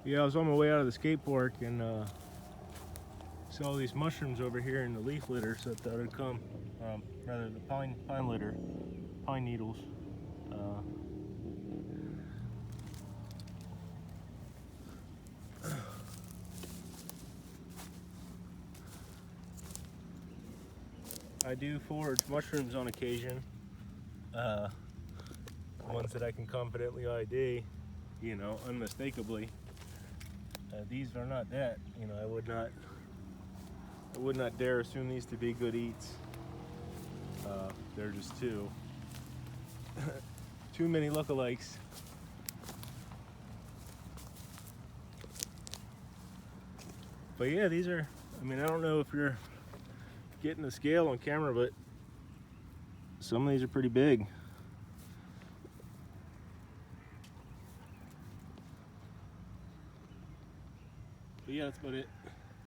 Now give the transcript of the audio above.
Yeah, I was on my way out of the skate park and saw these mushrooms over here in the leaf litter, so I thought I'd come. Rather the pine litter, pine needles. I do forage mushrooms on occasion. Ones that I can confidently ID, you know, unmistakably. These are not that. You know, I would not dare assume these to be good eats. They're just too many lookalikes. But yeah, these are, I mean, I don't know if you're getting the scale on camera, but some of these are pretty big. But yeah, that's about it.